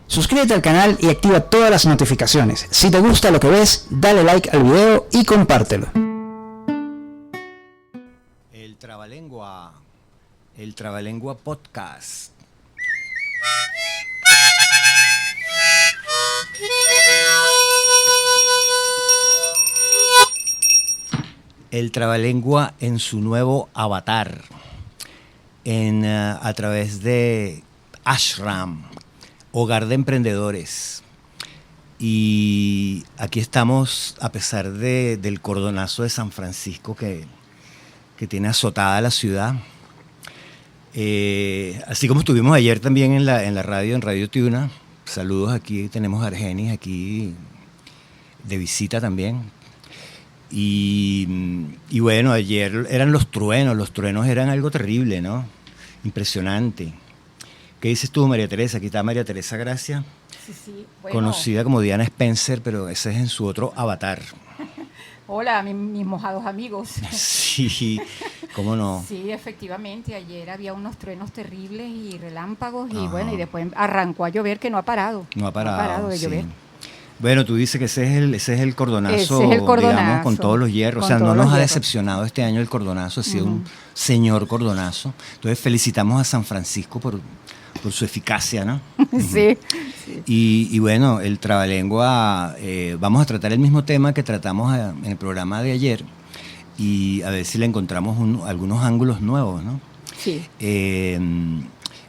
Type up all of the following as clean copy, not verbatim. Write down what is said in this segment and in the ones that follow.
Suscríbete al canal y activa todas las notificaciones. Si te gusta lo que ves, dale like al video y compártelo. El Trabalengua Podcast. El Trabalengua en su nuevo avatar, a través de Ashram, Hogar de Emprendedores. Y aquí estamos a pesar del cordonazo de San Francisco que tiene azotada la ciudad. Así como estuvimos ayer también en la radio, en Radio Tiuna. Saludos, aquí tenemos a Argenis aquí de visita también. Y bueno, ayer eran los truenos eran algo terrible, ¿no? Impresionante. ¿Qué dices tú, María Teresa? Aquí está María Teresa Gracia, sí, bueno. Conocida como Diana Spencer, pero ese es en su otro avatar. Hola, mis mojados amigos. Sí, ¿cómo no? Sí, efectivamente, ayer había unos truenos terribles y relámpagos y Ajá. bueno, y después arrancó a llover que no ha parado. No ha parado de sí. llover. Bueno, tú dices que ese es el cordonazo, Ese es el cordonazo, digamos, con todos los hierros. O sea, no nos ha decepcionado este año el cordonazo, ha sido un señor cordonazo. Entonces felicitamos a San Francisco por su eficacia, ¿no? Sí. Y bueno, el Trabalengua, vamos a tratar el mismo tema que tratamos en el programa de ayer y a ver si le encontramos algunos ángulos nuevos, ¿no? Sí.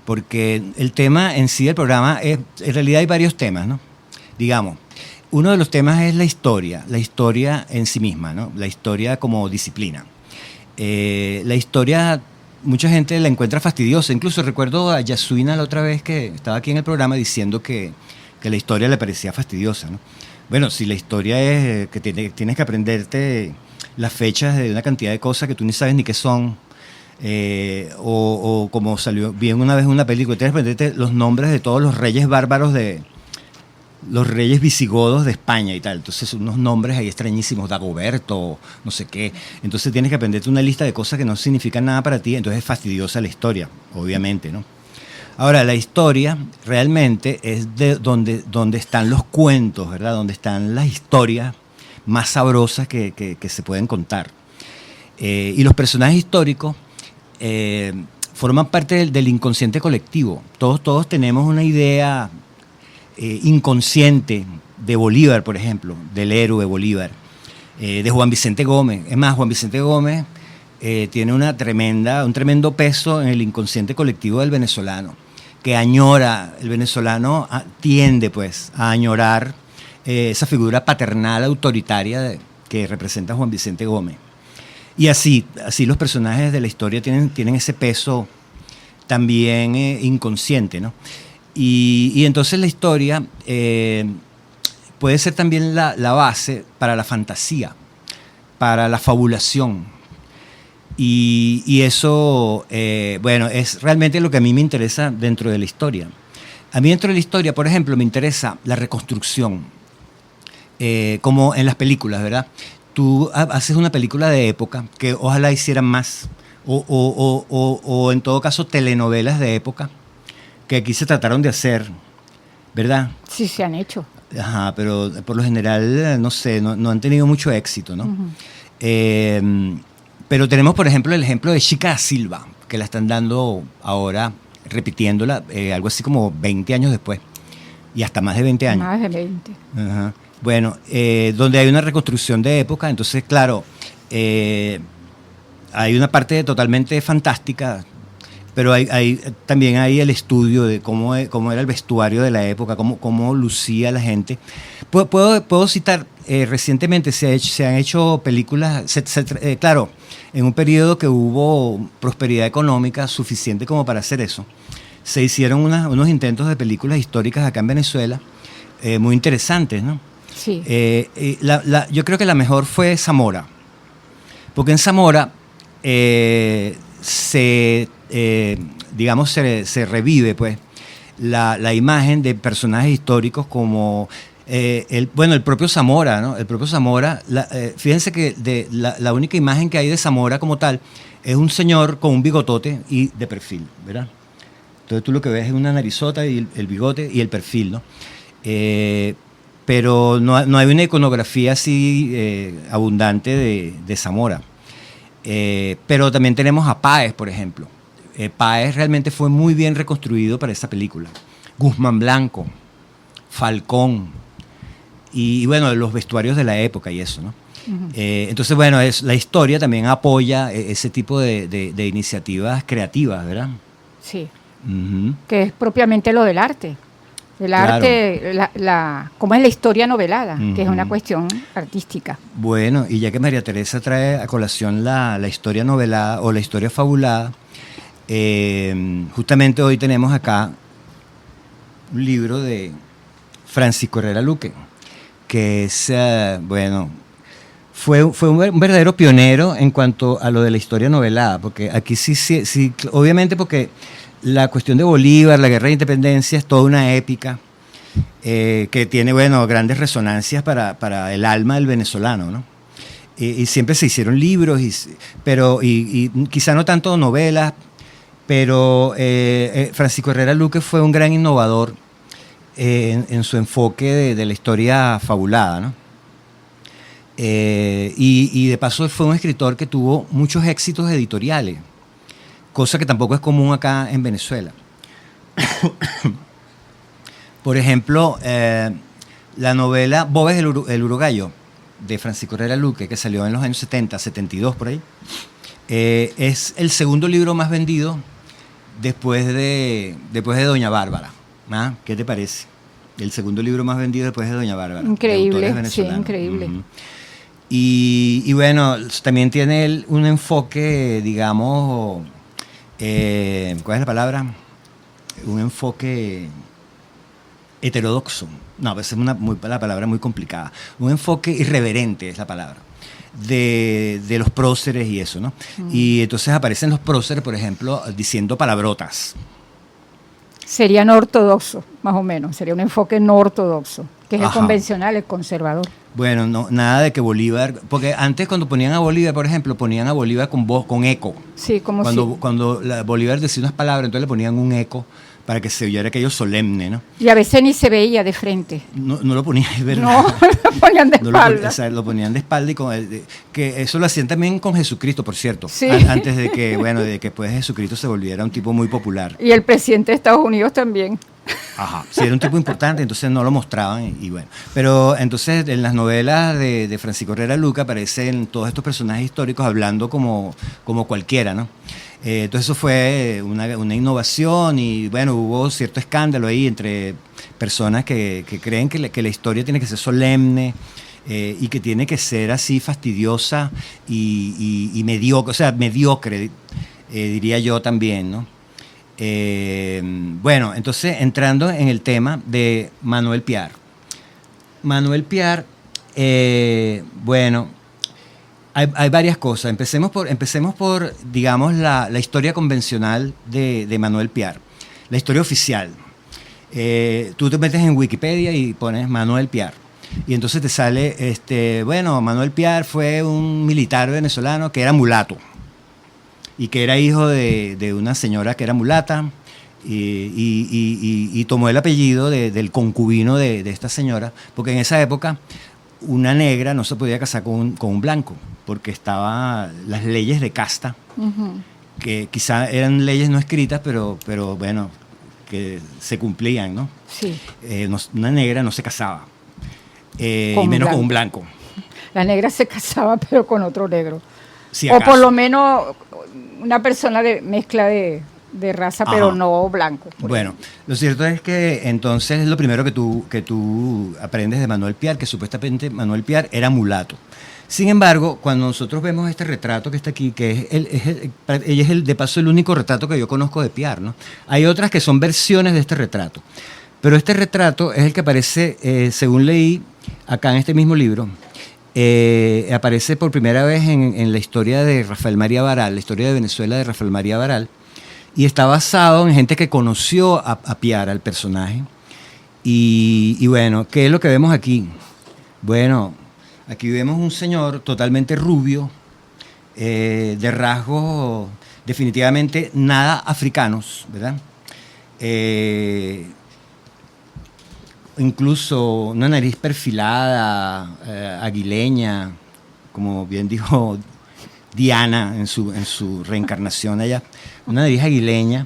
Porque el tema en sí del programa, en realidad hay varios temas, ¿no? Digamos, uno de los temas es la historia en sí misma, ¿no? La historia como disciplina. La historia, mucha gente la encuentra fastidiosa. Incluso recuerdo a Yasuina la otra vez que estaba aquí en el programa diciendo que la historia le parecía fastidiosa, ¿no? Bueno, si la historia es que tienes que aprenderte las fechas de una cantidad de cosas que tú ni sabes ni qué son, o como salió bien una vez en una película, tienes que aprenderte los nombres de todos los reyes bárbaros los reyes visigodos de España y tal. Entonces unos nombres ahí extrañísimos, Dagoberto, no sé qué. Entonces tienes que aprenderte una lista de cosas que no significan nada para ti, entonces es fastidiosa la historia, obviamente, ¿no? Ahora, la historia realmente es de donde están los cuentos, ¿verdad? Donde están las historias más sabrosas que se pueden contar. Y los personajes históricos forman parte del inconsciente colectivo. Todos tenemos una idea inconsciente de Bolívar, por ejemplo, del héroe Bolívar, de Juan Vicente Gómez. Es más, Juan Vicente Gómez tiene un tremendo peso en el inconsciente colectivo del venezolano, que añora, el venezolano tiende pues a añorar esa figura paternal autoritaria que representa Juan Vicente Gómez. Y así los personajes de la historia tienen ese peso también inconsciente, ¿no? Y entonces la historia puede ser también la base para la fantasía, para la fabulación. Y eso, bueno, es realmente lo que a mí me interesa dentro de la historia. A mí dentro de la historia, por ejemplo, me interesa la reconstrucción, como en las películas, ¿verdad? Tú haces una película de época, que ojalá hicieran más, o en todo caso telenovelas de época, que aquí se trataron de hacer, ¿verdad? Sí, se han hecho. Ajá, pero por lo general, no sé, no han tenido mucho éxito, ¿no? Uh-huh. Pero tenemos, por ejemplo, el ejemplo de Chica da Silva, que la están dando ahora, repitiéndola, algo así como 20 años después, y hasta más de 20 años. Más de 20. Ajá. Bueno, donde hay una reconstrucción de época, entonces, claro, hay una parte totalmente fantástica, pero también hay el estudio de cómo era el vestuario de la época, cómo lucía la gente. Puedo citar, recientemente se han hecho películas, claro, en un periodo que hubo prosperidad económica suficiente como para hacer eso. Se hicieron unos intentos de películas históricas acá en Venezuela, muy interesantes, ¿no? Sí. Yo creo que la mejor fue Zamora, porque en Zamora se revive pues la imagen de personajes históricos como el propio Zamora, ¿no? El propio Zamora, fíjense que la única imagen que hay de Zamora como tal es un señor con un bigotote y de perfil, ¿verdad? Entonces tú lo que ves es una narizota y el bigote y el perfil, ¿no? Pero no hay una iconografía así abundante de Zamora. Pero también tenemos a Páez, por ejemplo. Páez realmente fue muy bien reconstruido para esta película. Guzmán Blanco, Falcón, y bueno, los vestuarios de la época y eso, ¿no? Uh-huh. Entonces, bueno, la historia también apoya ese tipo de iniciativas creativas, ¿verdad? Sí. Uh-huh. Que es propiamente lo del arte. El arte, cómo es la historia novelada, uh-huh, que es una cuestión artística. Bueno, y ya que María Teresa trae a colación la historia novelada o la historia fabulada, justamente hoy tenemos acá un libro de Francisco Herrera Luque, que es, bueno, fue un verdadero pionero en cuanto a lo de la historia novelada, porque aquí sí, obviamente porque la cuestión de Bolívar, la guerra de independencia, es toda una épica que tiene, bueno, grandes resonancias para el alma del venezolano, ¿no? Y siempre se hicieron libros, pero quizá no tanto novelas, pero Francisco Herrera Luque fue un gran innovador en su enfoque de la historia fabulada, ¿no? Y de paso fue un escritor que tuvo muchos éxitos editoriales, cosa que tampoco es común acá en Venezuela. Por ejemplo, la novela Bobes el Urogallo, de Francisco Herrera Luque, que salió en los años 70, 72 por ahí, es el segundo libro más vendido después de Doña Bárbara. ¿Ah? ¿Qué te parece? El segundo libro más vendido después de Doña Bárbara. Increíble, sí, increíble. Uh-huh. Y bueno, también tiene un enfoque, digamos, ¿cuál es la palabra? Un enfoque heterodoxo. No, pues es la palabra muy complicada. Un enfoque irreverente es la palabra. De los próceres y eso, ¿no? Y entonces aparecen los próceres, por ejemplo, diciendo palabrotas. Sería no ortodoxo, más o menos. Sería un enfoque no ortodoxo, que es el convencional, el conservador. Bueno, no, nada de que Bolívar... Porque antes cuando ponían a Bolívar, por ejemplo, ponían a Bolívar con voz, con eco. Sí, como cuando Bolívar decía unas palabras, entonces le ponían un eco para que se oyera aquello solemne, ¿no? Y a veces ni se veía de frente. No lo ponían, es verdad. No, lo ponían de espalda. Lo ponían de espalda y que eso lo hacían también con Jesucristo, por cierto. Sí. Antes de que pues Jesucristo se volviera un tipo muy popular. Y el presidente de Estados Unidos también. Ajá, sí, era un tipo importante, entonces no lo mostraban y bueno. Pero entonces en las novelas de Francisco Herrera Luque aparecen todos estos personajes históricos hablando como cualquiera, ¿no? Entonces eso fue una innovación y bueno, hubo cierto escándalo ahí entre personas que creen que la historia tiene que ser solemne y que tiene que ser así fastidiosa y mediocre, o sea, mediocre, diría yo también, ¿no? Bueno, entonces entrando en el tema de Manuel Piar. Manuel Piar, bueno, hay varias cosas. Empecemos por digamos, la historia convencional de Manuel Piar, la historia oficial. Tú te metes en Wikipedia y pones Manuel Piar. Y entonces te sale, bueno, Manuel Piar fue un militar venezolano que era mulato y que era hijo de una señora que era mulata y tomó el apellido del concubino de esta señora, porque en esa época una negra no se podía casar con un blanco, porque estaban las leyes de casta, uh-huh, que quizá eran leyes no escritas, pero bueno, que se cumplían, ¿no? Sí. Una negra no se casaba, y menos con un blanco. La negra se casaba, pero con otro negro. Si o por lo menos una persona de mezcla de raza, ajá, pero no blanco. Bueno, lo cierto es que entonces es lo primero que tú aprendes de Manuel Piar, que supuestamente Manuel Piar era mulato. Sin embargo, cuando nosotros vemos este retrato que está aquí, que es de paso el único retrato que yo conozco de Piar, ¿no? Hay otras que son versiones de este retrato, pero este retrato es el que aparece, según leí acá en este mismo libro, aparece por primera vez en la historia de Rafael María Baral, la historia de Venezuela de Rafael María Baral, y está basado en gente que conoció a Piar, al personaje. Y bueno, ¿qué es lo que vemos aquí? Bueno, aquí vemos un señor totalmente rubio, de rasgos definitivamente nada africanos, ¿verdad? incluso una nariz perfilada, aguileña, como bien dijo Diana en su reencarnación allá, una nariz aguileña,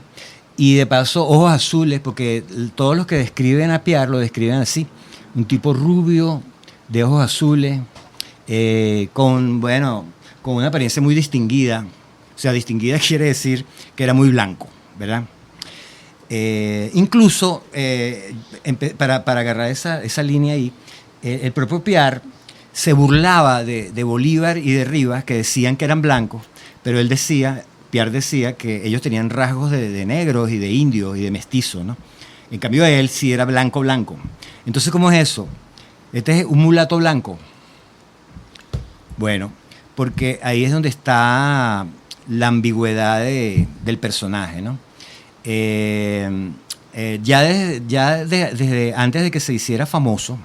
y de paso ojos azules, porque todos los que describen a Piar lo describen así, un tipo rubio, de ojos azules, con una apariencia muy distinguida. O sea, distinguida quiere decir que era muy blanco, ¿verdad? Incluso, para agarrar esa línea ahí, el propio Piar se burlaba de Bolívar y de Rivas, que decían que eran blancos, pero Piar decía que ellos tenían rasgos de negros y de indios y de mestizos, ¿no? En cambio él sí era blanco. Entonces, ¿cómo es eso? Este es un mulato blanco. Bueno, porque ahí es donde está la ambigüedad del personaje, ¿no? Desde antes de que se hiciera famoso,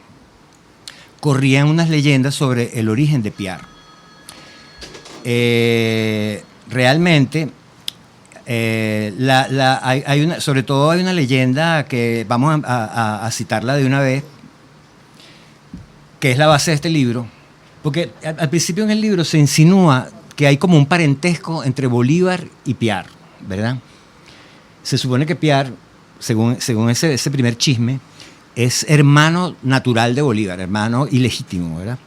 corrían unas leyendas sobre el origen de Piar. Realmente, sobre todo hay una leyenda que vamos a citarla de una vez, que es la base de este libro, porque al principio en el libro se insinúa que hay como un parentesco entre Bolívar y Piar, ¿verdad? Se supone que Piar, según ese primer chisme, es hermano natural de Bolívar, hermano ilegítimo, ¿verdad?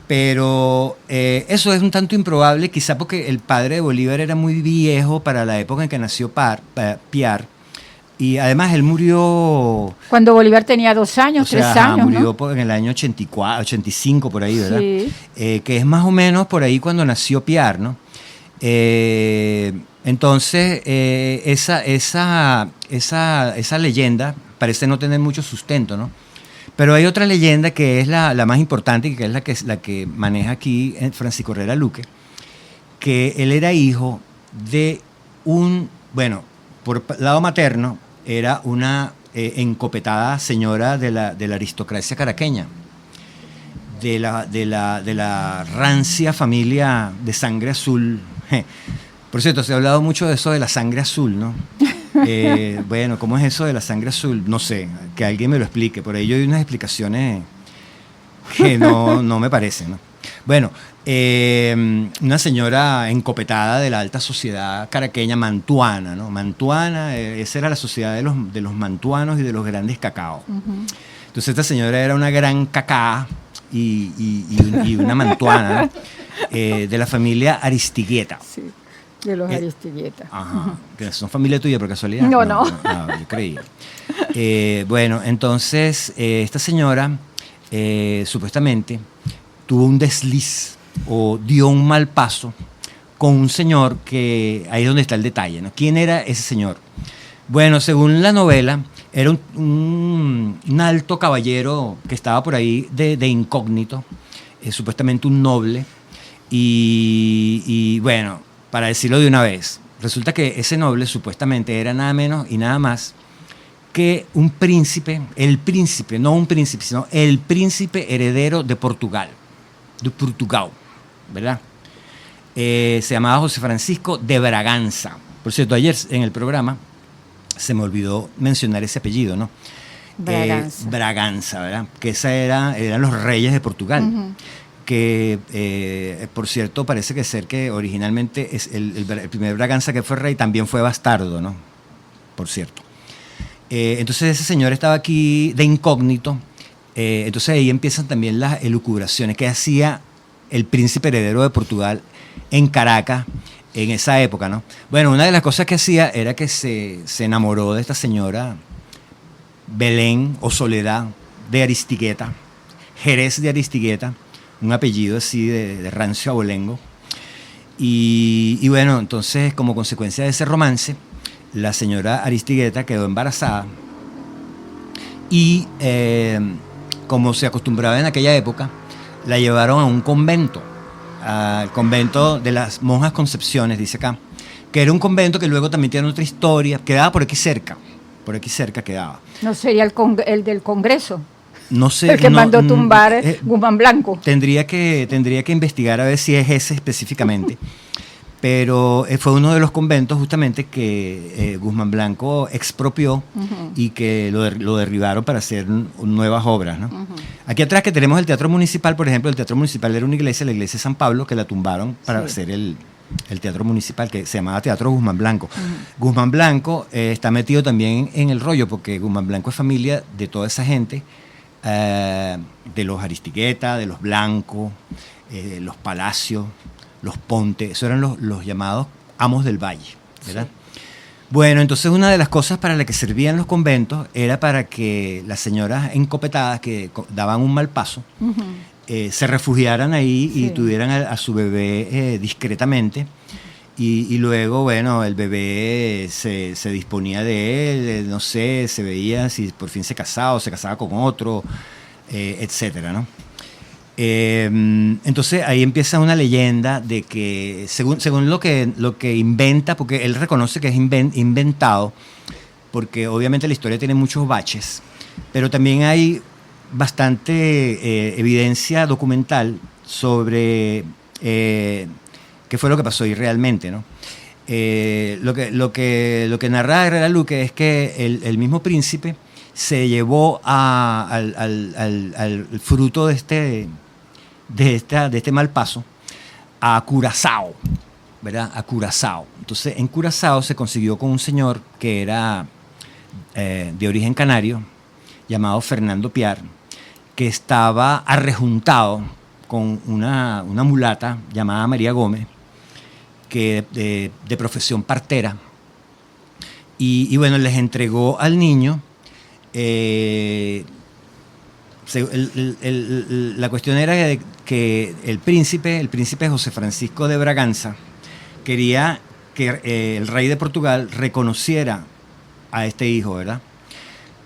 Pero eso es un tanto improbable, quizá porque el padre de Bolívar era muy viejo para la época en que nació Piar, y además él murió... Cuando Bolívar tenía 2 años, 3 años, murió, ¿no? En el año 84, 85, por ahí, ¿verdad? Sí. Que es más o menos por ahí cuando nació Piar, ¿no? Entonces, esa leyenda parece no tener mucho sustento, ¿no? Pero hay otra leyenda que es la más importante, y que es la que maneja aquí Francisco Herrera Luque, que él era hijo de por lado materno, era una encopetada señora de la aristocracia caraqueña, de la rancia familia de sangre azul. Por cierto, se ha hablado mucho de eso de la sangre azul, ¿no? ¿Cómo es eso de la sangre azul? No sé, que alguien me lo explique. Por ahí yo hay unas explicaciones que no me parecen, ¿no? Bueno, una señora encopetada de la alta sociedad caraqueña, mantuana, ¿no? Mantuana, esa era la sociedad de los mantuanos y de los grandes cacaos. Uh-huh. Entonces esta señora era una gran cacá y una mantuana, ¿no? De la familia Aristigueta. Sí. De los Aristigueta. Ajá. ¿Son familia tuya por casualidad? No. Yo creí. Entonces, esta señora supuestamente tuvo un desliz o dio un mal paso con un señor que ahí es donde está el detalle, ¿no? ¿Quién era ese señor? Bueno, según la novela, era un alto caballero que estaba por ahí de incógnito, supuestamente un noble, y bueno, para decirlo de una vez, resulta que ese noble supuestamente era nada menos y nada más que un príncipe, no un príncipe, sino el príncipe heredero de Portugal, ¿verdad? Se llamaba José Francisco de Braganza. Por cierto, ayer en el programa se me olvidó mencionar ese apellido, ¿no? Braganza, ¿verdad? Que eran los reyes de Portugal. Uh-huh. Que, por cierto, parece que originalmente es el primer Braganza que fue rey también fue bastardo, ¿no? Por cierto. Entonces ese señor estaba aquí de incógnito. Entonces ahí empiezan también las elucubraciones que hacía el príncipe heredero de Portugal en Caracas en esa época, ¿no? Bueno, una de las cosas que hacía era que se enamoró de esta señora Belén o Soledad de Aristigueta, Jerez de Aristigueta, un apellido así de rancio abolengo. Y bueno, entonces como consecuencia de ese romance, la señora Aristigueta quedó embarazada y como se acostumbraba en aquella época, la llevaron a un convento, al convento de las monjas Concepciones, dice acá, que era un convento que luego también tiene otra historia, quedaba por aquí cerca quedaba. ¿No sería el del Congreso? No sé. El que mandó tumbar Guzmán Blanco. Tendría que investigar a ver si es ese específicamente. pero fue uno de los conventos justamente que Guzmán Blanco expropió y que lo derribaron para hacer nuevas obras, ¿no? Aquí atrás que tenemos el Teatro Municipal, por ejemplo, el Teatro Municipal era una iglesia, la iglesia de San Pablo, que la tumbaron para hacer el Teatro Municipal, que se llamaba Teatro Guzmán Blanco. Guzmán Blanco está metido también en el rollo, porque Guzmán Blanco es familia de toda esa gente, de los Aristigueta, de los Blanco, los Palacios, los Ponte, esos eran los llamados amos del valle, ¿verdad? Sí. Bueno, entonces una de las cosas para las que servían los conventos era para que las señoras encopetadas que daban un mal paso se refugiaran ahí y tuvieran a su bebé discretamente. Y luego, bueno, el bebé se disponía de él, no sé, se veía si por fin se casaba con otro, etcétera, ¿no? Entonces ahí empieza una leyenda de que según lo que inventa, porque él reconoce que es inventado, porque obviamente la historia tiene muchos baches, pero también hay bastante evidencia documental sobre qué fue lo que pasó ahí realmente, ¿no? Lo que narra Herrera Luque es que el mismo príncipe se llevó al fruto de este mal paso a Curazao, ¿verdad? A Curazao. Entonces, en Curazao se consiguió con un señor que era de origen canario, llamado Fernando Piar, que estaba arrejuntado con una mulata llamada María Gómez, que de profesión partera, y bueno, les entregó al niño. La cuestión era que el príncipe José Francisco de Braganza quería que el rey de Portugal reconociera a este hijo, ¿verdad?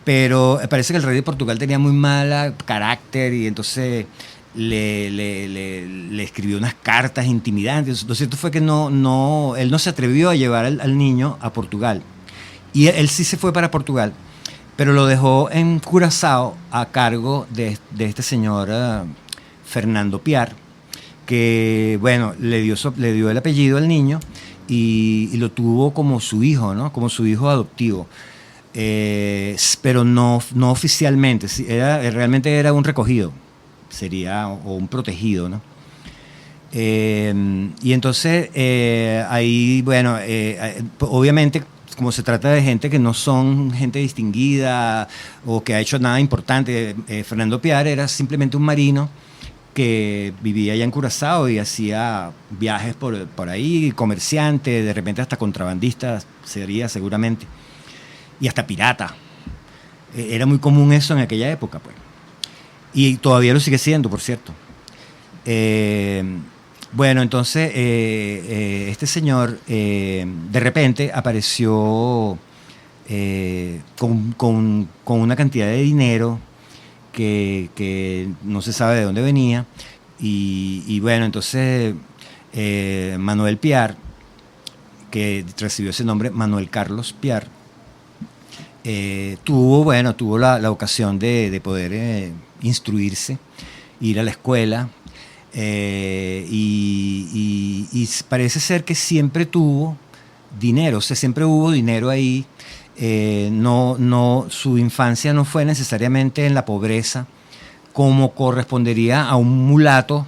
Pero parece que el rey de Portugal tenía muy mal carácter y entonces le escribió unas cartas intimidantes. Lo cierto fue que él no se atrevió a llevar al niño a Portugal. Y él sí se fue para Portugal, pero lo dejó en Curazao a cargo de este señor Fernando Piar, que, bueno, le dio el apellido al niño y lo tuvo como su hijo, ¿no? Como su hijo adoptivo. Pero no oficialmente, realmente era un recogido, o un protegido, ¿no? Y entonces ahí, bueno, obviamente, como se trata de gente que no son gente distinguida o que ha hecho nada importante, Fernando Piar era simplemente un marino que vivía allá en Curazao y hacía viajes por ahí, comerciante, de repente hasta contrabandista sería seguramente, y hasta pirata. Era muy común eso en aquella época, pues. Y todavía lo sigue siendo, por cierto. Bueno, entonces este señor de repente apareció con una cantidad de dinero que no se sabe de dónde venía. Y bueno, entonces Manuel Piar, que recibió ese nombre, Manuel Carlos Piar, tuvo la ocasión de poder instruirse, ir a la escuela. Y parece ser que siempre tuvo dinero, o sea, siempre hubo dinero ahí. Su infancia no fue necesariamente en la pobreza como correspondería a un mulato,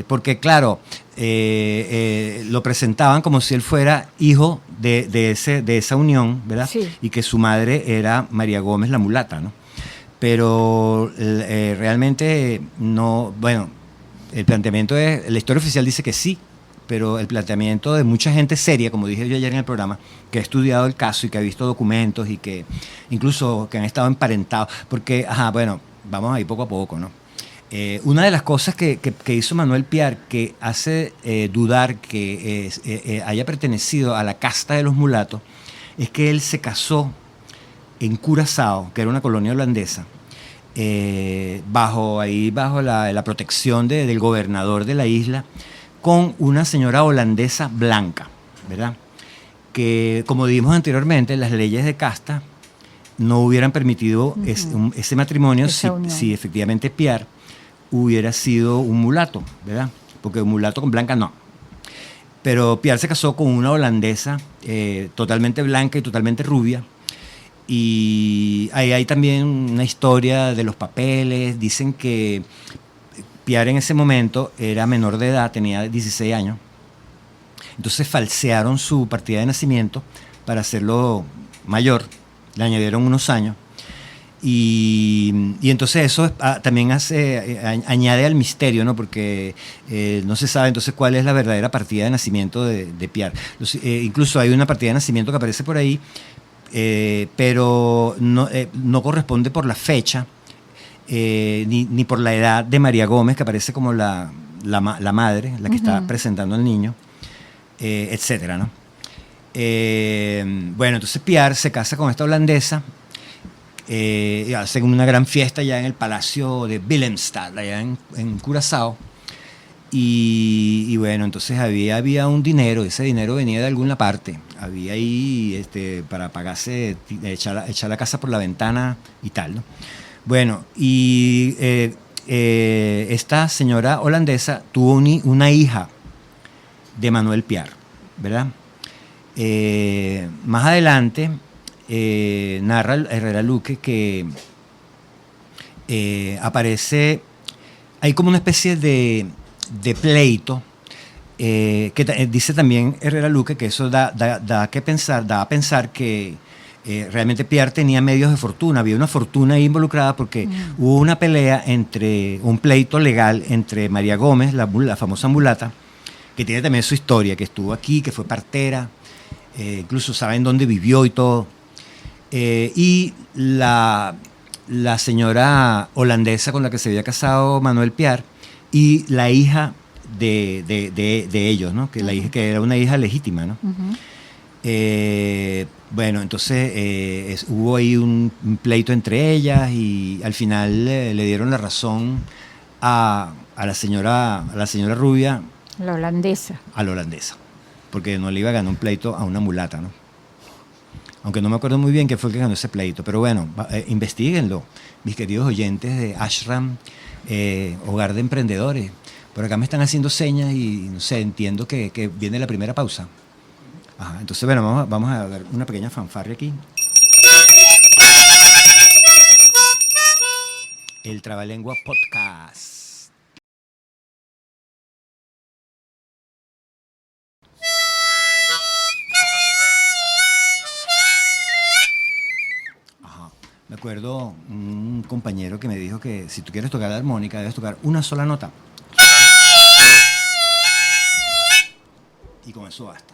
porque claro, lo presentaban como si él fuera hijo de esa unión, ¿verdad? Sí. Y que su madre era María Gómez la mulata, ¿no? Pero realmente no, bueno, el planteamiento la historia oficial dice que sí, pero el planteamiento de mucha gente seria, como dije yo ayer en el programa, que ha estudiado el caso y que ha visto documentos y que incluso que han estado emparentados, porque, bueno, vamos a ir poco a poco, ¿no? Una de las cosas que hizo Manuel Piar que hace dudar que haya pertenecido a la casta de los mulatos es que él se casó en Curazao, que era una colonia holandesa, bajo la protección del gobernador de la isla, con una señora holandesa blanca, ¿verdad? Que, como dijimos anteriormente, las leyes de casta no hubieran permitido ese matrimonio si efectivamente Piar hubiera sido un mulato, ¿verdad? Porque un mulato con blanca no. Pero Pierre se casó con una holandesa totalmente blanca y totalmente rubia. Y ahí hay también una historia de los papeles. Dicen que Pierre en ese momento era menor de edad, tenía 16 años. Entonces falsearon su partida de nacimiento para hacerlo mayor. Le añadieron unos años. Y entonces eso también añade al misterio, ¿no? Porque no se sabe entonces cuál es la verdadera partida de nacimiento de Pierre. Incluso hay una partida de nacimiento que aparece por ahí, pero no corresponde por la fecha ni por la edad de María Gómez, que aparece como la madre, la que está presentando al niño, etcétera, ¿no? Bueno, entonces Pierre se casa con esta holandesa. Hacen una gran fiesta ya en el Palacio de Willemstad, allá en Curazao. Y bueno, entonces había un dinero, ese dinero venía de alguna parte. Había ahí para pagarse, echar la casa por la ventana y tal, ¿no? Bueno, y esta señora holandesa tuvo una hija de Manuel Piar, ¿verdad? Más adelante narra Herrera Luque que aparece, hay como una especie de pleito, que dice también Herrera Luque que eso da a pensar que realmente Pierre tenía medios de fortuna, había una fortuna ahí involucrada porque hubo una pelea un pleito legal entre María Gómez, la famosa mulata, que tiene también su historia, que estuvo aquí, que fue partera, incluso saben dónde vivió y todo. Y la señora holandesa con la que se había casado Manuel Piar y la hija de ellos, ¿no? Que la hija, que era una hija legítima, ¿no? Bueno, entonces hubo ahí un pleito entre ellas y al final le dieron la razón a la señora rubia, la holandesa, a la holandesa, porque no le iba a ganar un pleito a una mulata, ¿no? Aunque no me acuerdo muy bien qué fue el que ganó ese pleito. Pero bueno, investiguenlo, mis queridos oyentes de Ashram, Hogar de Emprendedores. Por acá me están haciendo señas y no sé, entiendo que viene la primera pausa. Ajá, entonces, bueno, vamos a dar una pequeña fanfarria aquí. El Trabalengua Podcast. Me acuerdo un compañero que me dijo que si tú quieres tocar la armónica debes tocar una sola nota. Y con eso basta.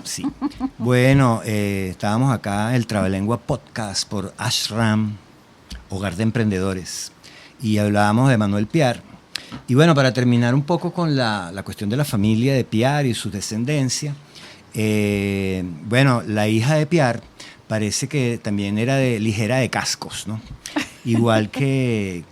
Sí. Bueno, estábamos acá, el Trabalengua Podcast por Ashram, Hogar de Emprendedores. Y hablábamos de Manuel Piar. Y bueno, para terminar un poco con la cuestión de la familia de Piar y su descendencia, bueno, la hija de Piar parece que también era ligera de cascos, ¿no? Igual que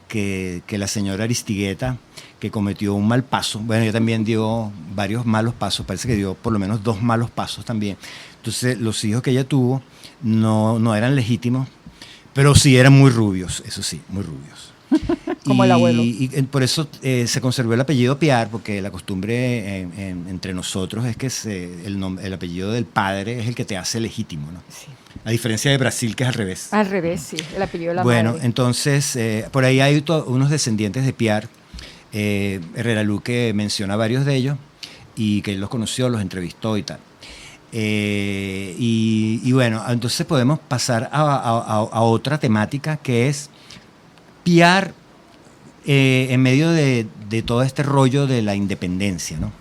la señora Aristigueta, que cometió un mal paso. Bueno, ella también dio varios malos pasos, parece que dio por lo menos 2 malos pasos también. Entonces, los hijos que ella tuvo no eran legítimos, pero sí eran muy rubios, eso sí, muy rubios. Como el abuelo. Y por eso se conservó el apellido Piar, porque la costumbre entre nosotros es que el apellido del padre es el que te hace legítimo, ¿no? Sí. A diferencia de Brasil, que es al revés. Al revés, sí, el apellido de la madre. Bueno, entonces, por ahí hay unos descendientes de Piar. Herrera Luque menciona varios de ellos y que él los conoció, los entrevistó y tal. Y bueno, entonces podemos pasar a otra temática que es Piar en medio de todo este rollo de la independencia, ¿no?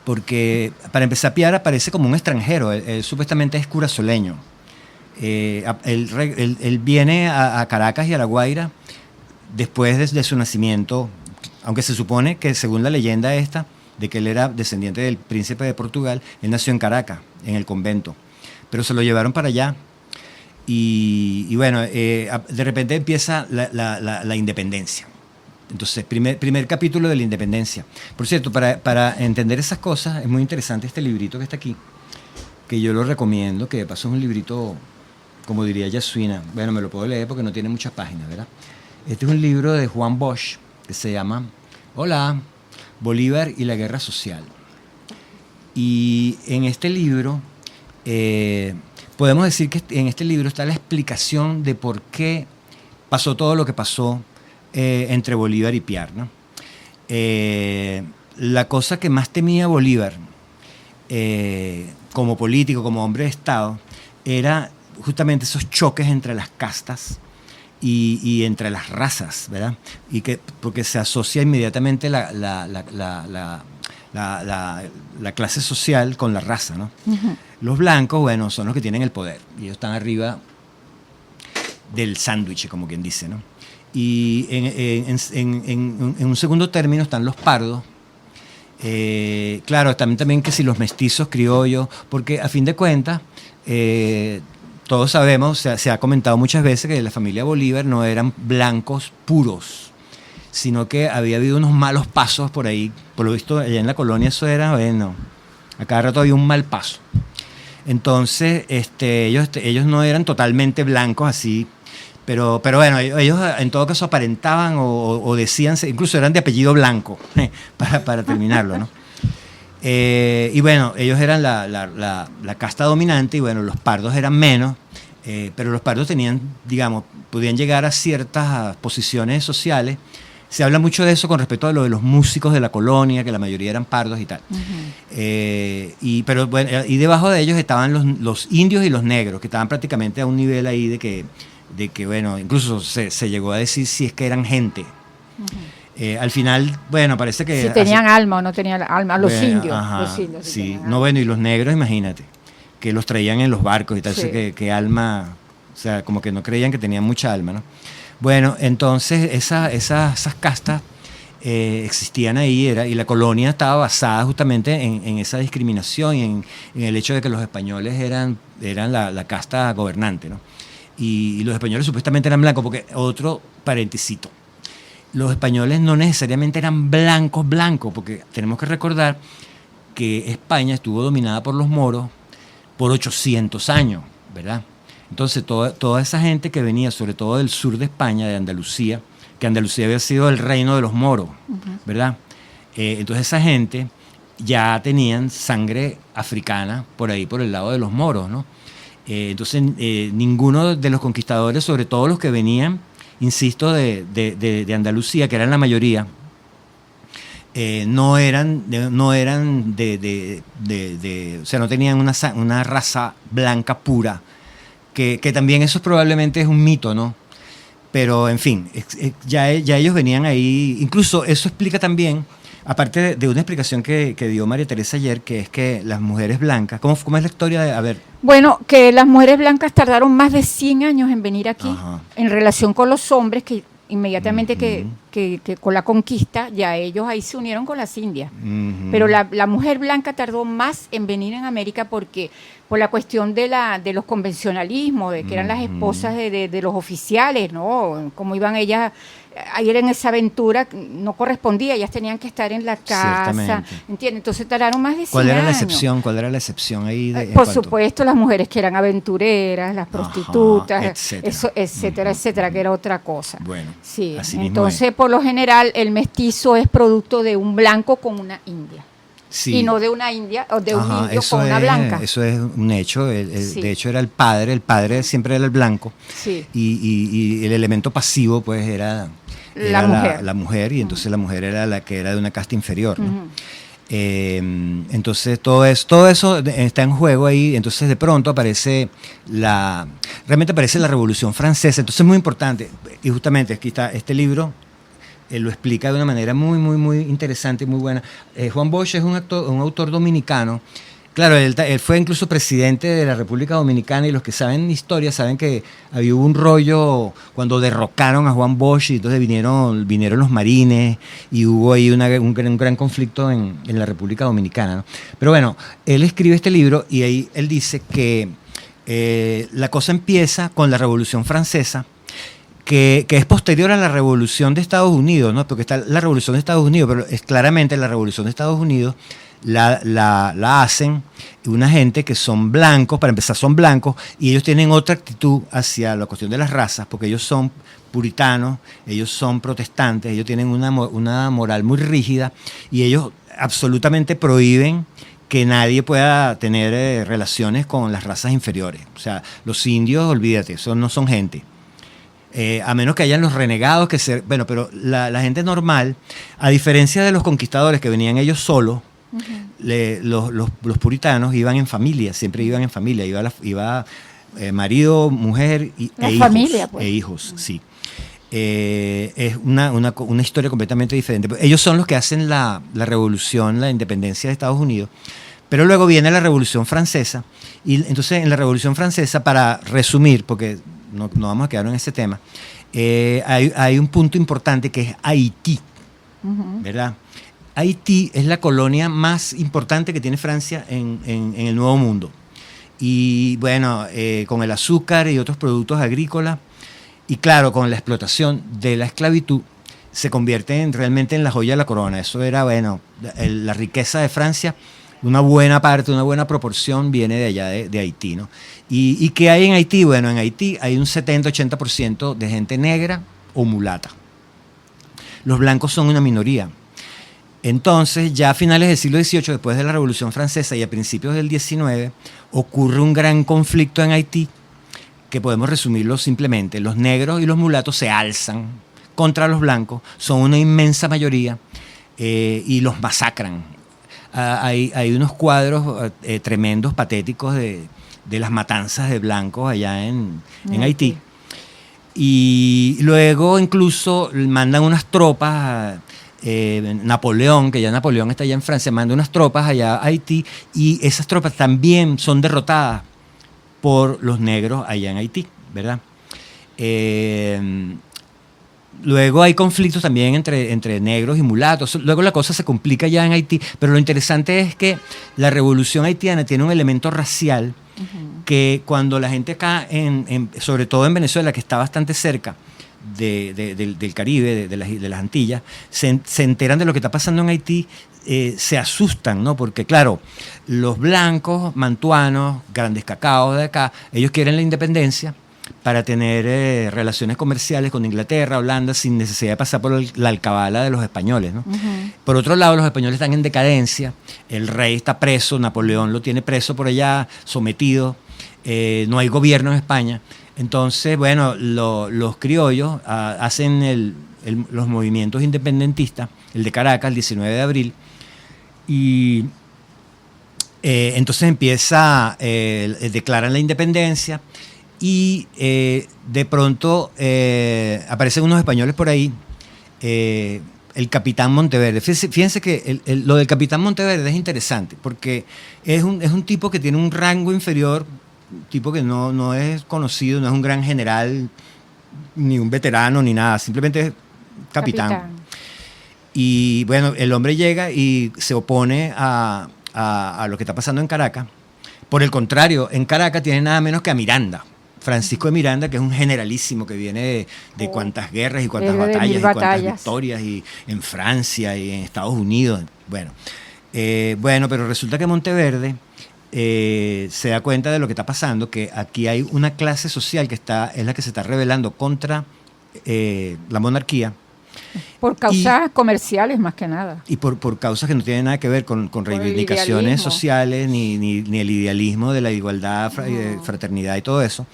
Porque para empezar, Piar aparece como un extranjero, él supuestamente es curazoleño. Él viene a Caracas y a La Guaira después de su nacimiento, aunque se supone que según la leyenda esta, de que él era descendiente del príncipe de Portugal, él nació en Caracas, en el convento, pero se lo llevaron para allá. Y bueno, de repente empieza la independencia. Entonces, primer capítulo de la independencia. Por cierto, para entender esas cosas es muy interesante este librito que está aquí, que yo lo recomiendo, que de paso es un librito, como diría Yasuina. Bueno, me lo puedo leer porque no tiene muchas páginas, ¿verdad? Este es un libro de Juan Bosch que se llama Hola, Bolívar y la Guerra Social. Y en este libro, podemos decir que en este libro está la explicación de por qué pasó todo lo que pasó entre Bolívar y Piar, ¿no? La cosa que más temía Bolívar como político, como hombre de Estado, era justamente esos choques entre las castas y entre las razas, ¿verdad? Porque se asocia inmediatamente la clase social con la raza, ¿no? Uh-huh. Los blancos, bueno, son los que tienen el poder y ellos están arriba del sándwich, como quien dice, ¿no? Y en un segundo término están los pardos. Claro, también que si los mestizos, criollos, porque a fin de cuentas todos sabemos, se ha comentado muchas veces que la familia Bolívar no eran blancos puros, sino que había habido unos malos pasos por ahí. Por lo visto, allá en la colonia eso era, bueno, a cada rato había un mal paso. Entonces, ellos no eran totalmente blancos así, pero bueno, ellos en todo caso aparentaban o decían, incluso eran de apellido Blanco, para terminarlo, ¿no? Y bueno, ellos eran la casta dominante y bueno, los pardos eran menos, pero los pardos tenían, digamos, podían llegar a ciertas posiciones sociales. Se habla mucho de eso con respecto a lo de los músicos de la colonia, que la mayoría eran pardos y tal. Uh-huh. Pero bueno, y debajo de ellos estaban los indios y los negros, que estaban prácticamente a un nivel ahí de que bueno, incluso se llegó a decir si es que eran gente. Uh-huh. Al final, bueno, parece que... Si tenían alma o no tenían alma, los indios. Ajá, los indios sí, no, bueno, y los negros, imagínate, que los traían en los barcos y tal, sí. que alma, o sea, como que no creían que tenían mucha alma, ¿no? Bueno, entonces esas castas existían ahí, y la colonia estaba basada justamente en esa discriminación y en el hecho de que los españoles eran la casta gobernante, ¿no? Y los españoles supuestamente eran blancos, porque otro paréntisito, los españoles no necesariamente eran blancos, porque tenemos que recordar que España estuvo dominada por los moros por 800 años, ¿verdad? Entonces toda esa gente que venía, sobre todo del sur de España, de Andalucía, que Andalucía había sido el reino de los moros, uh-huh. ¿verdad? Entonces esa gente ya tenían sangre africana por ahí, por el lado de los moros, ¿no? Entonces ninguno de los conquistadores, sobre todo los que venían, insisto, de Andalucía, que eran la mayoría, no eran o sea, no tenían una raza blanca pura, que también eso probablemente es un mito, ¿no? Pero, en fin, ya ellos venían ahí. Incluso eso explica también, aparte de una explicación que dio María Teresa ayer, que es que las mujeres blancas... ¿Cómo es la historia de...? A ver. Bueno, que las mujeres blancas tardaron más de 100 años en venir aquí, ajá. en relación con los hombres que inmediatamente uh-huh. que con la conquista, ya ellos ahí se unieron con las indias. Uh-huh. Pero la mujer blanca tardó más en venir en América porque por la cuestión de los convencionalismos, de que eran las esposas de los oficiales, ¿no? Como iban ellas a ir en esa aventura, no correspondía, ellas tenían que estar en la casa, ¿entiendes? Entonces tardaron más de 100 años. ¿Cuál era la excepción ahí? Por supuesto, las mujeres que eran aventureras, las prostitutas, etcétera. Eso, etcétera, uh-huh. etcétera, que era otra cosa. Bueno, sí. Entonces, por lo general, el mestizo es producto de un blanco con una india. Sí. Y no de una india o de un indio con una blanca. Eso es un hecho. Sí. De hecho, era el padre siempre era el blanco. Sí. Y el elemento pasivo, pues, era la mujer, y entonces la mujer era la que era de una casta inferior, ¿no? Uh-huh. Entonces todo eso está en juego ahí. Entonces de pronto realmente aparece la Revolución Francesa. Entonces es muy importante, y justamente aquí está este libro. Lo explica de una manera muy, muy, muy interesante y muy buena. Juan Bosch es un autor dominicano. Claro, él fue incluso presidente de la República Dominicana, y los que saben historia saben que había un rollo cuando derrocaron a Juan Bosch, y entonces vinieron los marines y hubo ahí un gran conflicto en la República Dominicana, ¿no? Pero bueno, él escribe este libro y ahí él dice que la cosa empieza con la Revolución Francesa, que es posterior a la Revolución de Estados Unidos, ¿no? Porque está la Revolución de Estados Unidos, pero es claramente la Revolución de Estados Unidos la hacen una gente que son blancos, para empezar son blancos, y ellos tienen otra actitud hacia la cuestión de las razas, porque ellos son puritanos, ellos son protestantes, ellos tienen una moral muy rígida, y ellos absolutamente prohíben que nadie pueda tener relaciones con las razas inferiores. O sea, los indios, olvídate, no son gente. A menos que hayan los renegados, bueno, pero la gente normal, a diferencia de los conquistadores que venían ellos solos, los puritanos iban en familia, siempre iban en familia, iba marido, mujer e hijos, sí. Es una historia completamente diferente. Ellos son los que hacen la revolución, la independencia de Estados Unidos, pero luego viene la Revolución Francesa, y entonces en la Revolución Francesa, para resumir, porque no vamos a quedar en ese tema, hay un punto importante que es Haití, ¿verdad? Haití es la colonia más importante que tiene Francia en el Nuevo Mundo. Y bueno, con el azúcar y otros productos agrícolas, y claro, con la explotación de la esclavitud, se convierte realmente en la joya de la corona. Eso era, bueno, la riqueza de Francia, una buena parte, una buena proporción viene de allá de Haití, ¿no? ¿Y qué hay en Haití? Bueno, en Haití hay un 70-80% de gente negra o mulata. Los blancos son una minoría. Entonces, ya a finales del siglo XVIII, después de la Revolución Francesa y a principios del XIX, ocurre un gran conflicto en Haití, que podemos resumirlo simplemente. Los negros y los mulatos se alzan contra los blancos, son una inmensa mayoría, y los masacran. Hay unos cuadros tremendos, patéticos, de las matanzas de blancos allá en Haití. Y luego incluso mandan unas tropas, Napoleón, que ya Napoleón está allá en Francia, manda unas tropas allá a Haití, y esas tropas también son derrotadas por los negros allá en Haití, ¿verdad? Luego hay conflictos también entre negros y mulatos. Luego la cosa se complica ya en Haití, pero lo interesante es que la revolución haitiana tiene un elemento racial que cuando la gente acá, sobre todo en Venezuela, que está bastante cerca del Caribe, de las Antillas, se enteran de lo que está pasando en Haití, se asustan, ¿no? Porque claro, los blancos, mantuanos, grandes cacaos de acá, ellos quieren la independencia para tener relaciones comerciales con Inglaterra, Holanda, sin necesidad de pasar por la alcabala de los españoles, ¿no? Por otro lado, los españoles están en decadencia, el rey está preso, Napoleón lo tiene preso por allá, sometido, no hay gobierno en España. Entonces, bueno, los criollos hacen los movimientos independentistas, el de Caracas, el 19 de abril, y entonces declaran la independencia, y de pronto aparecen unos españoles por ahí, el capitán Monteverde. Fíjense que lo del capitán Monteverde es interesante, porque es un tipo que tiene un rango inferior, un tipo que no es conocido, no es un gran general, ni un veterano, ni nada, simplemente es capitán. Y bueno, el hombre llega y se opone a lo que está pasando en Caracas. Por el contrario, en Caracas tiene nada menos que a Miranda, Francisco de Miranda, que es un generalísimo que viene de cuántas guerras y cuántas batallas y cuántas victorias, y en Francia y en Estados Unidos. Bueno, pero resulta que Monteverde se da cuenta de lo que está pasando, que aquí hay una clase social que es la que se está rebelando contra la monarquía. Por causas comerciales más que nada. Y por causas que no tienen nada que ver con reivindicaciones sociales, ni el idealismo de la igualdad, fraternidad y todo eso.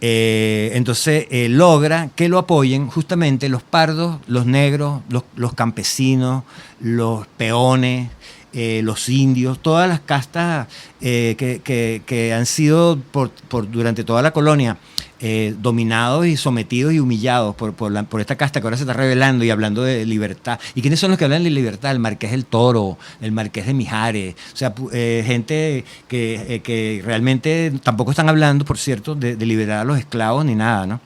Entonces logra que lo apoyen justamente los pardos, los negros, los campesinos, los peones, los indios, todas las castas que han sido durante toda la colonia dominados y sometidos y humillados por esta casta que ahora se está rebelando y hablando de libertad. ¿Y quiénes son los que hablan de libertad? El Marqués del Toro, el Marqués de Mijares, o sea, gente que realmente tampoco están hablando, por cierto, de liberar a los esclavos ni nada, ¿no?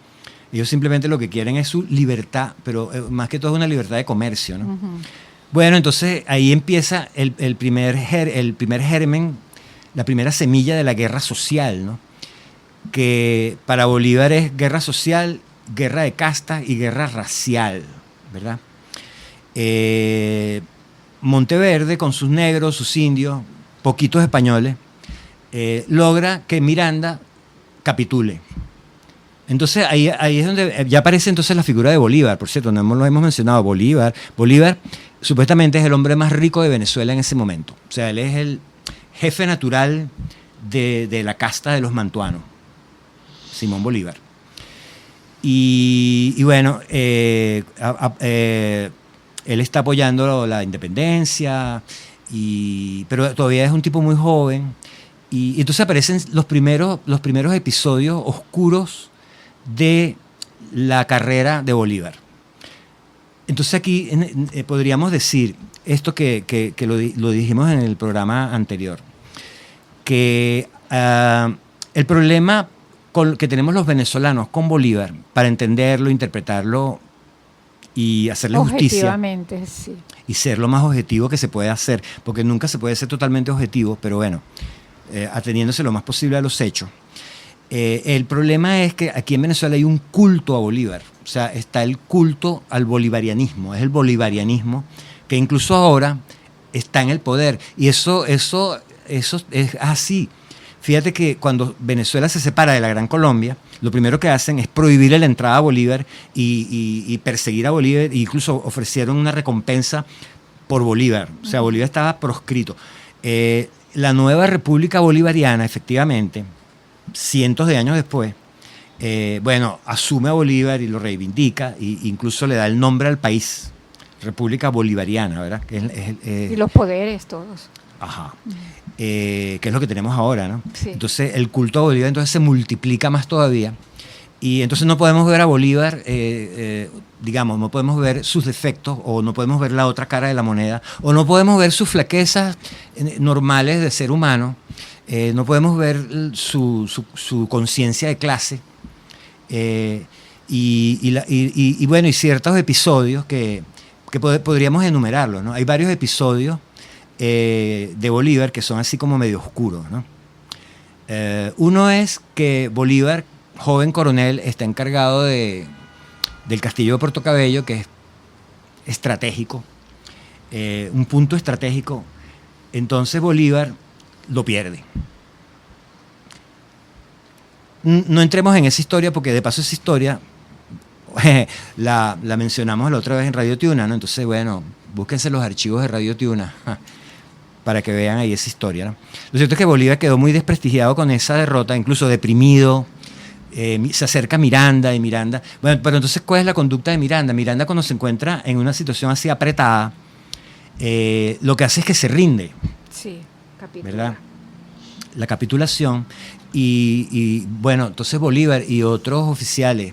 Ellos simplemente lo que quieren es su libertad, pero más que todo es una libertad de comercio, ¿no? Bueno, entonces ahí empieza el primer germen, la primera semilla de la guerra social, ¿no? Que para Bolívar es guerra social, guerra de castas y guerra racial, ¿verdad? Monteverde, con sus negros, sus indios, poquitos españoles, logra que Miranda capitule. Entonces ahí es donde ya aparece entonces la figura de Bolívar, por cierto, no lo hemos mencionado. Bolívar supuestamente es el hombre más rico de Venezuela en ese momento. O sea, él es jefe natural de la casta de los mantuanos, Simón Bolívar. Y bueno, él está apoyando la independencia, pero todavía es un tipo muy joven. Y entonces aparecen los primeros episodios oscuros de la carrera de Bolívar. Entonces aquí podríamos decir esto que lo dijimos en el programa anterior, que el problema que tenemos los venezolanos con Bolívar, para entenderlo, interpretarlo y hacerle justicia, sí, y ser lo más objetivo que se puede hacer, porque nunca se puede ser totalmente objetivo, pero bueno, ateniéndose lo más posible a los hechos. El problema es que aquí en Venezuela hay un culto a Bolívar, o sea, está el culto al bolivarianismo, es el bolivarianismo que incluso ahora está en el poder, y eso es así. Fíjate que cuando Venezuela se separa de la Gran Colombia, lo primero que hacen es prohibirle la entrada a Bolívar y perseguir a Bolívar, e incluso ofrecieron una recompensa por Bolívar, o sea, Bolívar estaba proscrito. La nueva República Bolivariana, efectivamente, cientos de años después, asume a Bolívar y lo reivindica, e incluso le da el nombre al país, República Bolivariana, ¿verdad? Y los poderes todos. Ajá. Que es lo que tenemos ahora, ¿no? Sí. Entonces el culto a Bolívar entonces se multiplica más todavía, y entonces no podemos ver a Bolívar, digamos, no podemos ver sus defectos, o no podemos ver la otra cara de la moneda, o no podemos ver sus flaquezas normales de ser humano, no podemos ver su conciencia de clase, y ciertos episodios que podríamos enumerarlos, ¿no? Hay varios episodios de Bolívar que son así como medio oscuros, ¿no? Uno es que Bolívar, joven coronel, está encargado del castillo de Puerto Cabello, que es estratégico, un punto estratégico. Entonces Bolívar lo pierde. No entremos en esa historia, porque de paso esa historia la mencionamos la otra vez en Radio Tiuna, ¿no? Entonces, bueno, búsquense los archivos de Radio Tiuna para que vean ahí esa historia, ¿no? Lo cierto es que Bolívar quedó muy desprestigiado con esa derrota, incluso deprimido. Se acerca a Miranda, y Miranda... Bueno, pero entonces, ¿cuál es la conducta de Miranda? Miranda, cuando se encuentra en una situación así apretada, lo que hace es que se rinde. Sí, capitula. ¿Verdad? La capitulación. Y bueno, entonces Bolívar y otros oficiales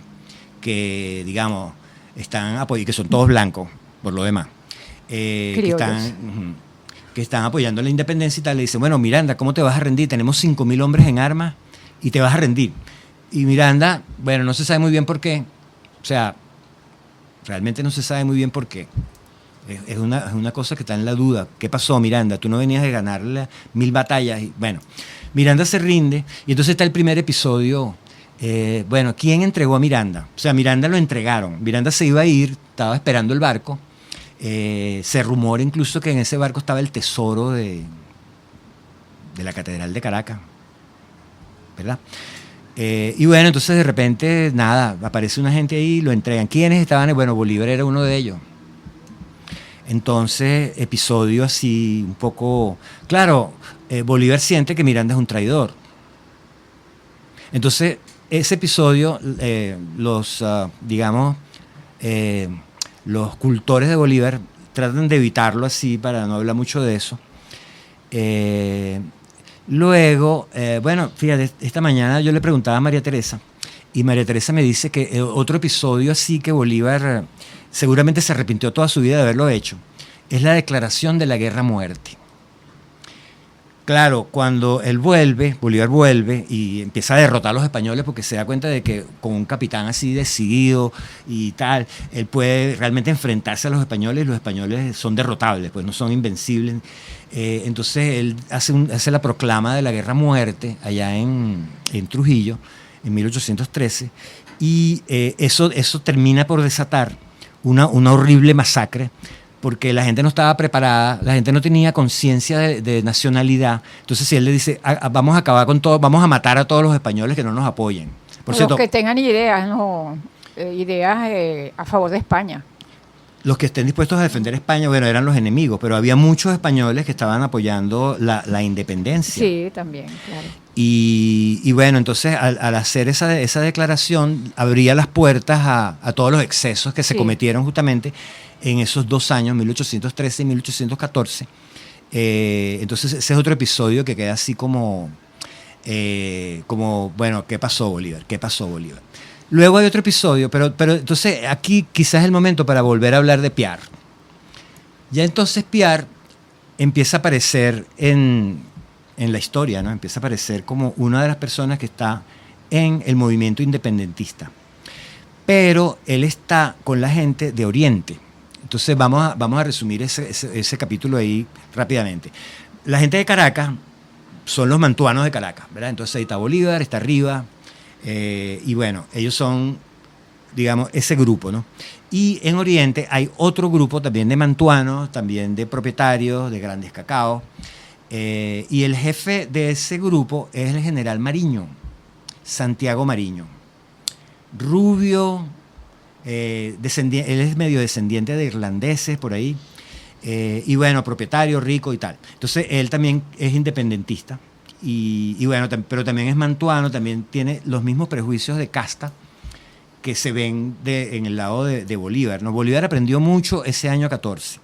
que, digamos, están apoyando, que son todos blancos, por lo demás, que están apoyando la independencia y tal, le dicen, bueno, Miranda, ¿cómo te vas a rendir? Tenemos 5.000 hombres en armas y te vas a rendir. Y Miranda, bueno, no se sabe muy bien por qué. O sea, realmente no se sabe muy bien por qué. Es una cosa que está en la duda. ¿Qué pasó, Miranda? Tú no venías de ganarle 1.000 batallas. Y, bueno, Miranda se rinde, y entonces está el primer episodio. ¿Quién entregó a Miranda? O sea, Miranda lo entregaron. Miranda se iba a ir, estaba esperando el barco. Se rumora incluso que en ese barco estaba el tesoro de la Catedral de Caracas, ¿verdad? Y bueno, entonces de repente, nada, aparece una gente ahí, lo entregan. ¿Quiénes estaban? Bueno, Bolívar era uno de ellos. Entonces, episodio así un poco... Claro, Bolívar siente que Miranda es un traidor. Entonces, ese episodio, los cultores de Bolívar tratan de evitarlo así para no hablar mucho de eso. Luego, fíjate, esta mañana yo le preguntaba a María Teresa, y María Teresa me dice que otro episodio así que Bolívar seguramente se arrepintió toda su vida de haberlo hecho, es la declaración de la guerra a muerte. Claro, cuando Bolívar vuelve y empieza a derrotar a los españoles, porque se da cuenta de que con un capitán así decidido y tal, él puede realmente enfrentarse a los españoles, y los españoles son derrotables, pues no son invencibles. Entonces él hace la proclama de la guerra a muerte allá en Trujillo, en 1813, y eso termina por desatar una horrible masacre, porque la gente no estaba preparada, la gente no tenía conciencia de nacionalidad. Entonces, si él le dice, vamos a acabar con todo, vamos a matar a todos los españoles que no nos apoyen. Por cierto, los que tengan ideas, ideas a favor de España. los que estén dispuestos a defender España, bueno, eran los enemigos, pero había muchos españoles que estaban apoyando la independencia. Sí, también, claro. Y bueno, entonces al hacer esa declaración, abría las puertas a todos los excesos que se cometieron justamente en esos 2 años, 1813 y 1814. Entonces ese es otro episodio que queda así como, bueno, ¿qué pasó Bolívar? ¿Qué pasó Bolívar? Luego hay otro episodio, pero entonces aquí quizás es el momento para volver a hablar de Piar. Ya entonces Piar empieza a aparecer en la historia, ¿no? Empieza a aparecer como una de las personas que está en el movimiento independentista. Pero él está con la gente de Oriente. Entonces vamos a resumir ese capítulo ahí rápidamente. La gente de Caracas son los mantuanos de Caracas, ¿verdad? Entonces ahí está Bolívar, está Rivas, y bueno, ellos son, digamos, ese grupo, ¿no? Y en Oriente hay otro grupo también de mantuanos, también de propietarios, de grandes cacaos, y el jefe de ese grupo es el general Mariño, Santiago Mariño. Rubio, él es medio descendiente de irlandeses por ahí, y bueno, propietario, rico y tal. Entonces él también es independentista. Y bueno, pero también es mantuano, también tiene los mismos prejuicios de casta que se ven en el lado de Bolívar, ¿no? Bolívar aprendió mucho ese año 14.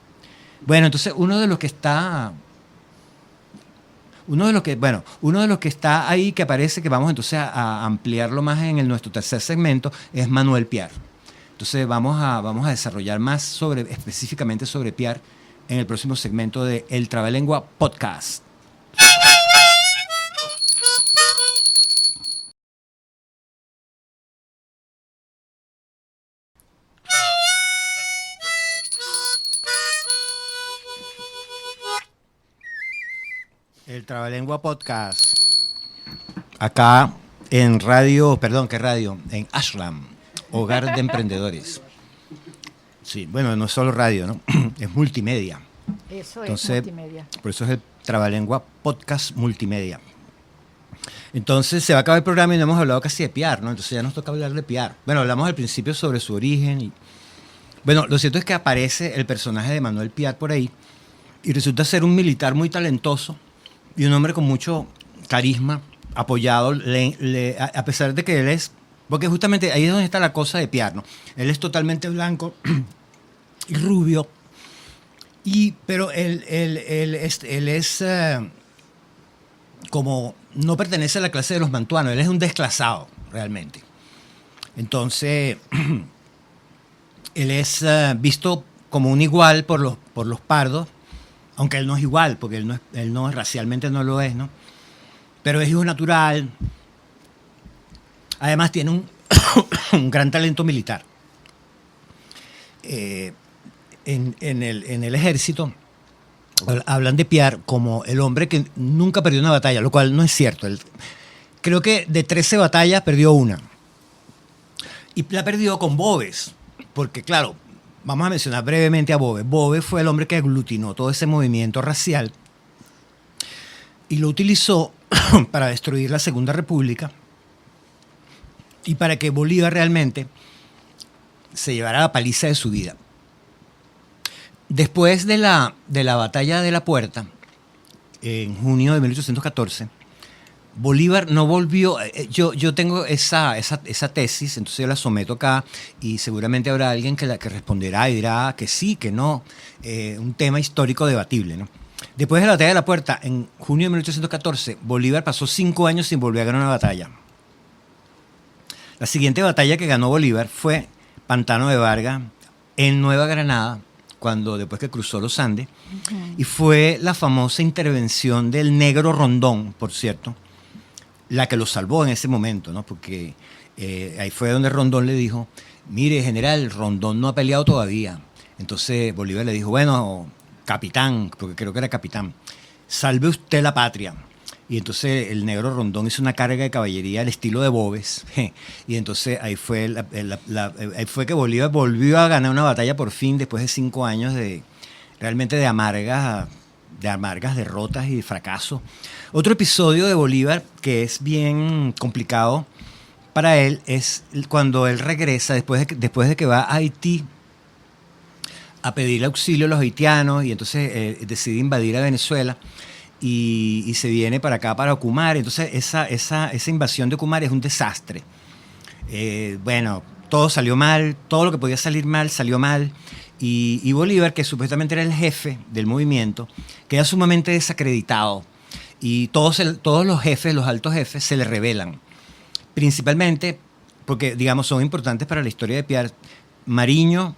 Bueno, entonces uno de los que está ahí que aparece, que vamos entonces a ampliarlo más en nuestro tercer segmento, es Manuel Piar. Entonces vamos a desarrollar más específicamente sobre Piar en el próximo segmento de El Trabalengua Podcast. El Trabalengua Podcast. Acá en en Ashram, Hogar de Emprendedores. Sí, bueno, no es solo radio, ¿no? Es multimedia. Eso Entonces, es multimedia. Por eso es el Trabalengua Podcast Multimedia. Entonces se va a acabar el programa y no hemos hablado casi de Piar, ¿no? Entonces ya nos toca hablar de Piar. Bueno, hablamos al principio sobre su origen. Bueno, lo cierto es que aparece el personaje de Manuel Piar por ahí y resulta ser un militar muy talentoso y un hombre con mucho carisma, apoyado, a pesar de que él es, porque justamente ahí es donde está la cosa de Piar, ¿no? Él es totalmente blanco y rubio, pero él es como no pertenece a la clase de los mantuanos, él es un desclasado realmente. Entonces, él es visto como un igual por los pardos, aunque él no es igual, porque él no racialmente no lo es, ¿no? Pero es hijo natural. Además tiene un gran talento militar. En el ejército hablan de Piar como el hombre que nunca perdió una batalla, lo cual no es cierto. Creo que de 13 batallas perdió una. Y la perdió con Boves, porque claro, vamos a mencionar brevemente a Boves. Boves fue el hombre que aglutinó todo ese movimiento racial y lo utilizó para destruir la Segunda República y para que Bolívar realmente se llevara la paliza de su vida. Después de la batalla de La Puerta, en junio de 1814, Bolívar no volvió. Yo tengo esa tesis, entonces yo la someto acá y seguramente habrá alguien que responderá y dirá que sí, que no. Un tema histórico debatible, ¿no? Después de la batalla de La Puerta, en junio de 1814, Bolívar pasó 5 años sin volver a ganar una batalla. La siguiente batalla que ganó Bolívar fue Pantano de Vargas, en Nueva Granada, después que cruzó los Andes, y fue la famosa intervención del Negro Rondón, por cierto, la que lo salvó en ese momento, ¿no? Porque ahí fue donde Rondón le dijo, mire, general, Rondón no ha peleado todavía. Entonces Bolívar le dijo, bueno, capitán, porque creo que era capitán, salve usted la patria. Y entonces el Negro Rondón hizo una carga de caballería al estilo de Boves. Y entonces ahí fue que Bolívar volvió a ganar una batalla por fin, después de 5 años realmente de amargas derrotas y fracasos. Otro episodio de Bolívar que es bien complicado para él es cuando él regresa después de que va a Haití a pedirle auxilio a los haitianos y entonces decide invadir a Venezuela y se viene para acá, para Ocumare. Entonces esa invasión de Ocumare es un desastre. Bueno, todo salió mal, todo lo que podía salir mal salió mal. Y Bolívar, que supuestamente era el jefe del movimiento, queda sumamente desacreditado. Y todos los jefes, los altos jefes, se le rebelan. Principalmente porque, digamos, son importantes para la historia de Piar. Mariño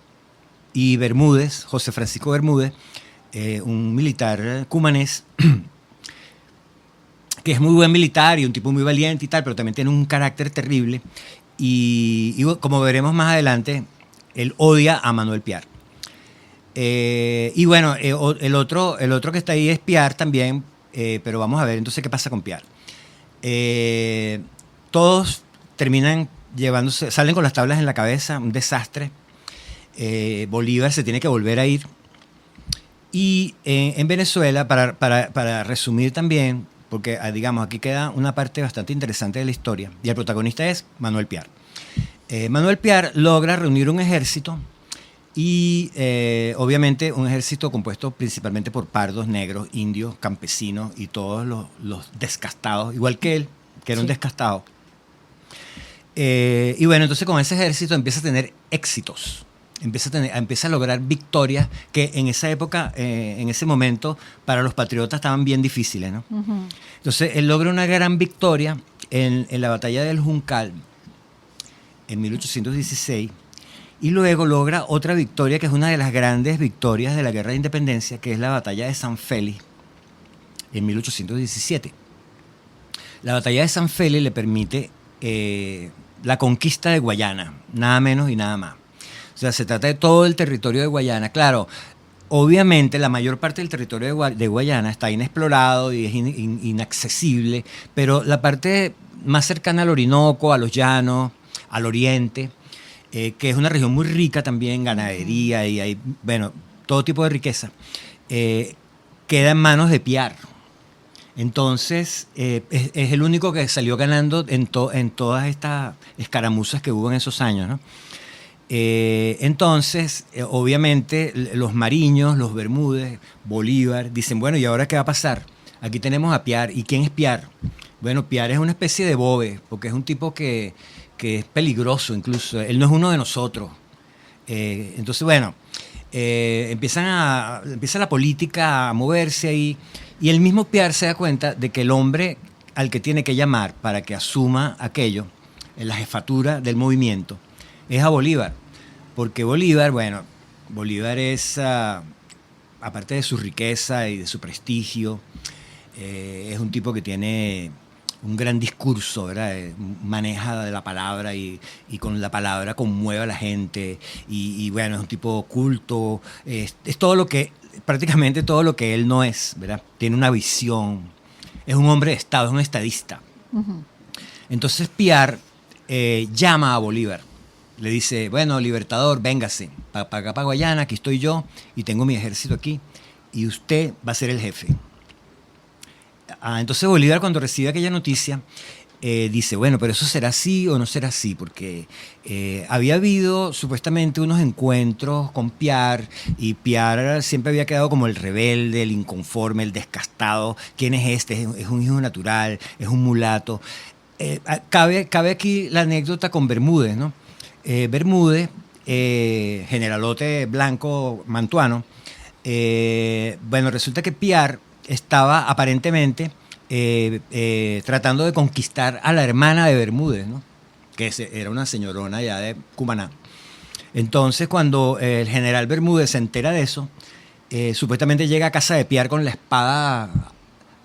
y Bermúdez, José Francisco Bermúdez, un militar cumanés, que es muy buen militar y un tipo muy valiente y tal, pero también tiene un carácter terrible. Y como veremos más adelante, él odia a Manuel Piar. Y bueno, el otro que está ahí es Piar también, pero vamos a ver entonces qué pasa con Piar. Todos terminan salen con las tablas en la cabeza, un desastre. Bolívar se tiene que volver a ir. Y en Venezuela, para resumir también, porque digamos aquí queda una parte bastante interesante de la historia, y el protagonista es Manuel Piar. Manuel Piar logra reunir un ejército y obviamente un ejército compuesto principalmente por pardos, negros, indios, campesinos y todos los descastados, igual que él, que era un descastado. Y bueno, entonces con ese ejército empieza a tener éxitos, empieza a lograr victorias que en esa época, en ese momento, para los patriotas estaban bien difíciles, ¿no? Uh-huh. Entonces él logra una gran victoria en la batalla del Juncal en 1816 y luego logra otra victoria que es una de las grandes victorias de la Guerra de Independencia, que es la batalla de San Félix en 1817. La batalla de San Félix le permite la conquista de Guayana, nada menos y nada más. O sea, se trata de todo el territorio de Guayana. Claro, obviamente la mayor parte del territorio de Guayana está inexplorado y es inaccesible, pero la parte más cercana al Orinoco, a los llanos, al oriente, que es una región muy rica también, ganadería y hay, bueno, todo tipo de riqueza, queda en manos de Piar. Entonces, es el único que salió ganando en todas estas escaramuzas que hubo en esos años, ¿no? Entonces, obviamente, los Mariños, los Bermúdez, Bolívar, dicen, bueno, ¿y ahora qué va a pasar? Aquí tenemos a Piar. ¿Y quién es Piar? Bueno, Piar es una especie de bobe, porque es un tipo que es peligroso incluso. Él no es uno de nosotros. Entonces, bueno, empieza la política a moverse ahí. Y el mismo Piar se da cuenta de que el hombre al que tiene que llamar para que asuma aquello, en la jefatura del movimiento, es a Bolívar. Porque Bolívar es, aparte de su riqueza y de su prestigio, es un tipo que tiene un gran discurso, ¿verdad? Maneja de la palabra y con la palabra conmueve a la gente. Y bueno, es un tipo culto. Es todo lo que... prácticamente todo lo que él no es, ¿verdad? Tiene una visión, es un hombre de Estado, es un estadista. Uh-huh. Entonces Piar llama a Bolívar, le dice, bueno, libertador, véngase, para acá, para Guayana, aquí estoy yo y tengo mi ejército aquí y usted va a ser el jefe. Entonces Bolívar, cuando recibe aquella noticia, dice, bueno, pero eso será así o no será así, porque había habido supuestamente unos encuentros con Piar y Piar siempre había quedado como el rebelde, el inconforme, el descastado. ¿Quién es este? Es un hijo natural, es un mulato. Cabe aquí la anécdota con Bermúdez, ¿no? Bermúdez, generalote blanco mantuano, bueno, resulta que Piar estaba aparentemente tratando de conquistar a la hermana de Bermúdez, ¿no? Que era una señorona ya de Cumaná. Entonces, cuando el general Bermúdez se entera de eso, supuestamente llega a casa de Piar con la espada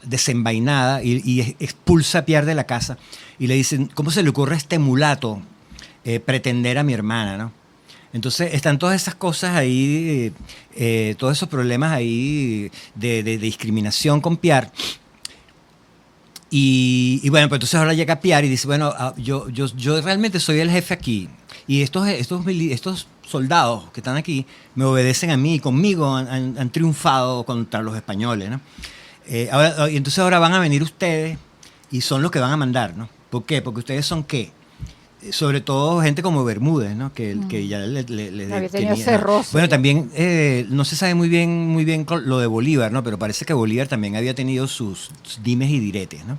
desenvainada y expulsa a Piar de la casa y le dicen, ¿cómo se le ocurre a este mulato pretender a mi hermana, ¿no? Entonces están todas esas cosas ahí, todos esos problemas ahí de discriminación con Piar. Y bueno, pues entonces ahora llega Piar y dice, bueno, yo realmente soy el jefe aquí. Y estos soldados que están aquí me obedecen a mí y conmigo han triunfado contra los españoles, ¿no? Y entonces ahora van a venir ustedes y son los que van a mandar, ¿no? ¿Por qué? Porque ustedes son ¿qué? sobre todo gente como Bermúdez, ¿no? Que ya le había tenido ese roce. Bueno, también no se sabe muy bien lo de Bolívar, ¿no? Pero parece que Bolívar también había tenido sus dimes y diretes, ¿no?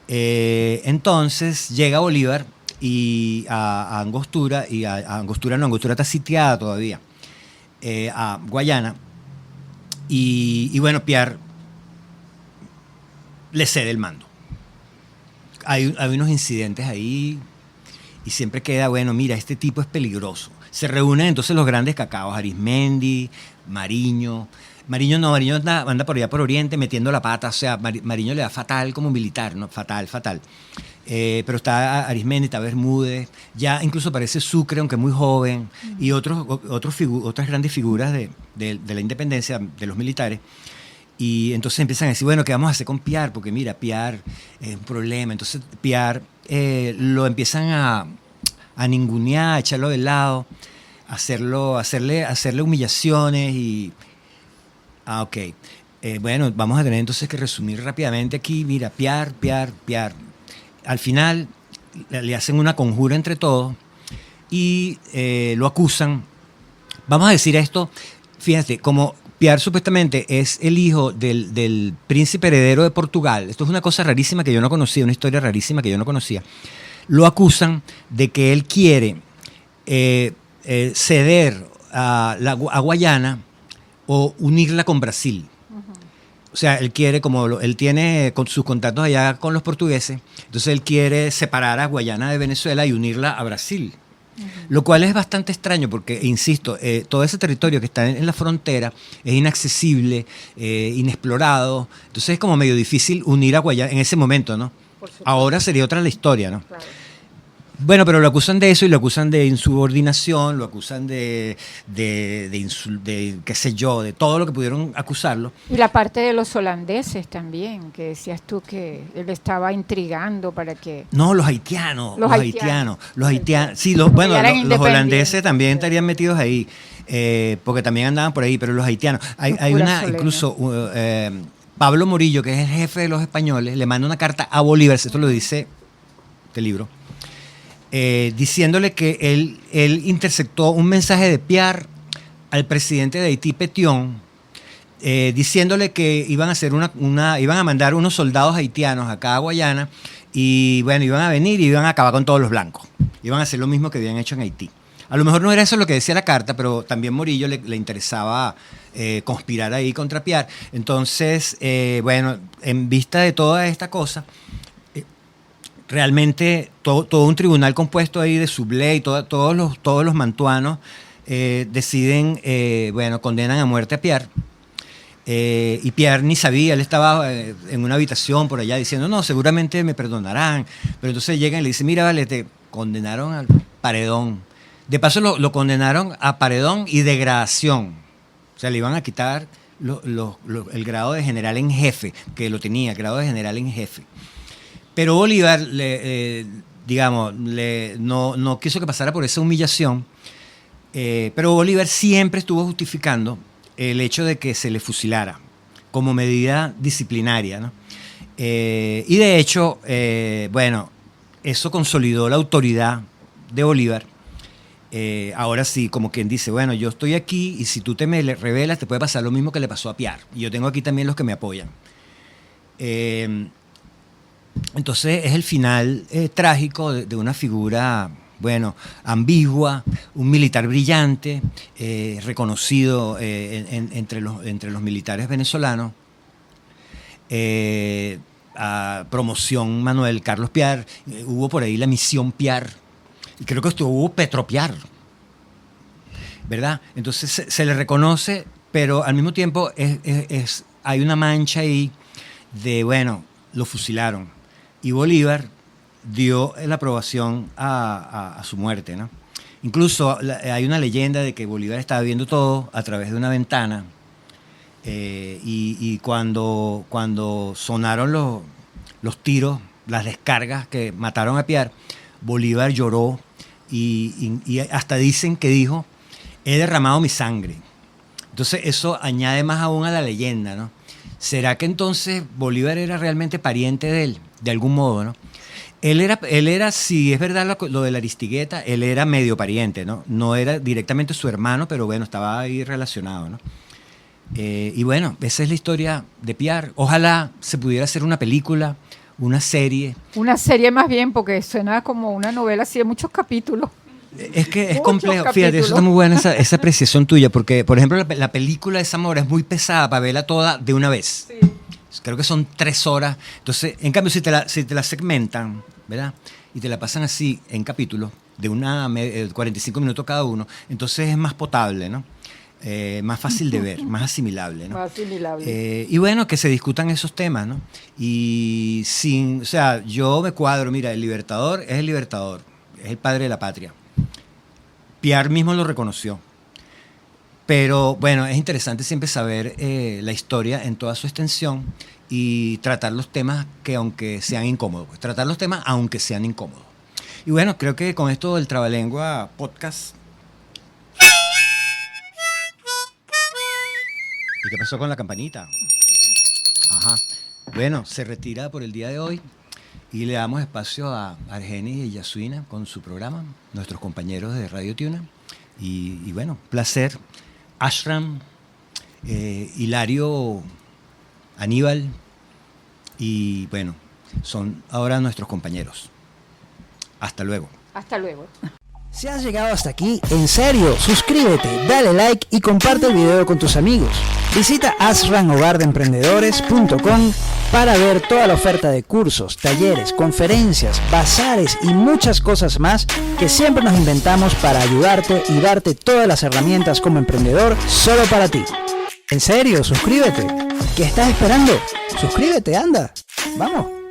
Entonces llega Bolívar y a Angostura, y a Angostura no, Angostura está sitiada todavía, a Guayana, y bueno, Piar le cede el mando. Hay unos incidentes ahí y siempre queda, bueno, mira, este tipo es peligroso. Se reúnen entonces los grandes cacaos, Arismendi, Mariño. Mariño anda por allá por Oriente metiendo la pata, o sea, Mariño le da fatal como militar, ¿no? Fatal. Pero está Arismendi, está Bermúdez, ya incluso aparece Sucre, aunque muy joven, y otras grandes figuras de la independencia, de los militares. Y entonces empiezan a decir, bueno, ¿qué vamos a hacer con Piar? Porque mira, Piar es un problema. Entonces Piar lo empiezan a ningunear, a echarlo de lado, hacerle humillaciones y... ok. Bueno, vamos a tener entonces que resumir rápidamente aquí. Mira, Piar. Al final le hacen una conjura entre todos y lo acusan. Vamos a decir esto, fíjate, como Piar supuestamente es el hijo del príncipe heredero de Portugal. Esto es una cosa rarísima que yo no conocía, una historia rarísima que yo no conocía. Lo acusan de que él quiere ceder a Guayana o unirla con Brasil. O sea, él quiere, él tiene con sus contactos allá con los portugueses, entonces él quiere separar a Guayana de Venezuela y unirla a Brasil. Lo cual es bastante extraño porque, insisto, todo ese territorio que está en la frontera es inaccesible, inexplorado. Entonces es como medio difícil unir a Guayana en ese momento, ¿no? Ahora sería otra la historia, ¿no? Claro. Bueno, pero lo acusan de eso y lo acusan de insubordinación, lo acusan de qué sé yo, de todo lo que pudieron acusarlo. Y la parte de los holandeses también, que decías tú que él estaba intrigando para que... No, los haitianos. Sí, los holandeses también estarían metidos ahí, porque también andaban por ahí, pero los haitianos. Hay una, incluso... Pablo Morillo, que es el jefe de los españoles, le manda una carta a Bolívar, esto lo dice este libro, diciéndole que él interceptó un mensaje de Piar al presidente de Haití, Petión, diciéndole que iban a hacer iban a mandar unos soldados haitianos acá a Guayana y bueno, iban a venir y iban a acabar con todos los blancos. Iban a hacer lo mismo que habían hecho en Haití. A lo mejor no era eso lo que decía la carta, pero también Morillo le interesaba conspirar ahí contra Piar. Entonces, bueno, en vista de toda esta cosa, realmente todo un tribunal compuesto ahí de Sublé y todos los mantuanos deciden, bueno, condenan a muerte a Piar. Y Piar ni sabía, él estaba en una habitación por allá diciendo, no, seguramente me perdonarán. Pero entonces llegan y le dicen, mira, vale, te condenaron al paredón. De paso lo condenaron a paredón y degradación. O sea, le iban a quitar el grado de general en jefe, que lo tenía, grado de general en jefe. Pero Bolívar, no quiso que pasara por esa humillación, pero Bolívar siempre estuvo justificando el hecho de que se le fusilara como medida disciplinaria, ¿no? Y de hecho, bueno, eso consolidó la autoridad de Bolívar. Ahora sí, como quien dice, bueno, yo estoy aquí y si tú te me rebelas te puede pasar lo mismo que le pasó a Piar. Y yo tengo aquí también los que me apoyan. Entonces es el final trágico de una figura, bueno, ambigua, un militar brillante, reconocido entre los militares venezolanos. A promoción Manuel Carlos Piar, hubo por ahí la misión Piar, y creo que hubo Petropiar, ¿verdad? Entonces se le reconoce, pero al mismo tiempo hay una mancha ahí de, bueno, lo fusilaron. Y Bolívar dio la aprobación a su muerte, ¿no? Incluso hay una leyenda de que Bolívar estaba viendo todo a través de una ventana y cuando sonaron los tiros, las descargas que mataron a Piar, Bolívar lloró y hasta dicen que dijo, he derramado mi sangre. Entonces eso añade más aún a la leyenda, ¿no? ¿Será que entonces Bolívar era realmente pariente de él? De algún modo, ¿no? Él era, si es verdad lo de la Aristigueta, él era medio pariente, ¿no? No era directamente su hermano, pero bueno, estaba ahí relacionado, ¿no? Y bueno, esa es la historia de Pierre. Ojalá se pudiera hacer una película, una serie. Una serie más bien, porque suena como una novela así de muchos capítulos. Es que es complejo, fíjate, eso está muy buena esa apreciación tuya, porque, por ejemplo, la película de Zamora es muy pesada para verla toda de una vez. Sí. Creo que son 3 horas. Entonces, en cambio, si te la segmentan, ¿verdad? Y te la pasan así en capítulos de 45 minutos cada uno, entonces es más potable, ¿no? Más fácil de ver, más asimilable, ¿no? Más asimilable. Y bueno, que se discutan esos temas, ¿no? Y o sea, yo me cuadro, mira, el Libertador es el padre de la patria. Pierre mismo lo reconoció. Pero bueno, es interesante siempre saber la historia en toda su extensión y tratar los temas aunque sean incómodos. Y bueno, creo que con esto del Trabalengua Podcast. ¿Y qué pasó con la campanita? Ajá. Bueno, se retira por el día de hoy y le damos espacio a Argenis y Yasmina con su programa, nuestros compañeros de Radio Tuna. Y bueno, placer. Ashram, Hilario, Aníbal y bueno, son ahora nuestros compañeros. Hasta luego. Hasta luego. Si has llegado hasta aquí, en serio, suscríbete, dale like y comparte el video con tus amigos. Visita ashramhogardeemprendedores.com para ver toda la oferta de cursos, talleres, conferencias, bazares y muchas cosas más que siempre nos inventamos para ayudarte y darte todas las herramientas como emprendedor solo para ti. En serio, suscríbete. ¿Qué estás esperando? Suscríbete, anda. Vamos.